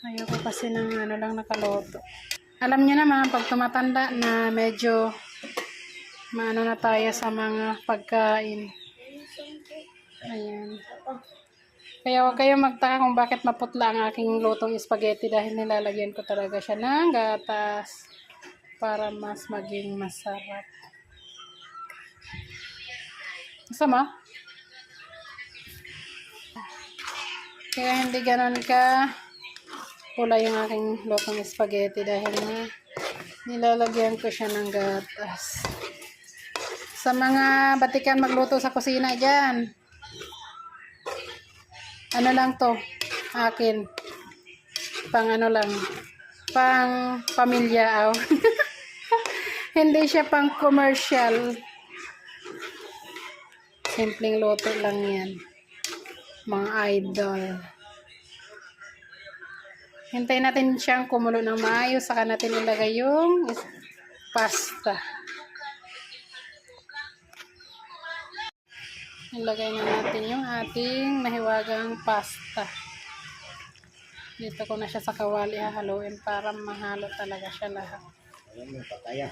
Ayoko kasi ng ano lang nakaloto. Alam niyo naman, pag tumatanda na medyo maano na tayo sa mga pagkain. Ayan. Kaya huwag kayong magtaka kung bakit maputla ang aking lutong spaghetti dahil nilalagyan ko talaga siya ng gatas para mas maging masarap. Masama? Kaya hindi ganon ka pula yung aking lutong spaghetti dahil nilalagyan ko siya ng gatas. Sa mga batikan magluto sa kusina dyan, ano lang to, akin, pang ano lang, pang pamilya. Hindi siya pang commercial. Simpleng luto lang yan, mga idol. Hintayin natin siyang kumulo ng maayos, saka natin ilagay yung pasta. Ilagay na natin yung ating nahiwagang pasta. Dito ko na siya sa kawali hahaluin para mahalo talaga siya lahat. Alam mo, pataya.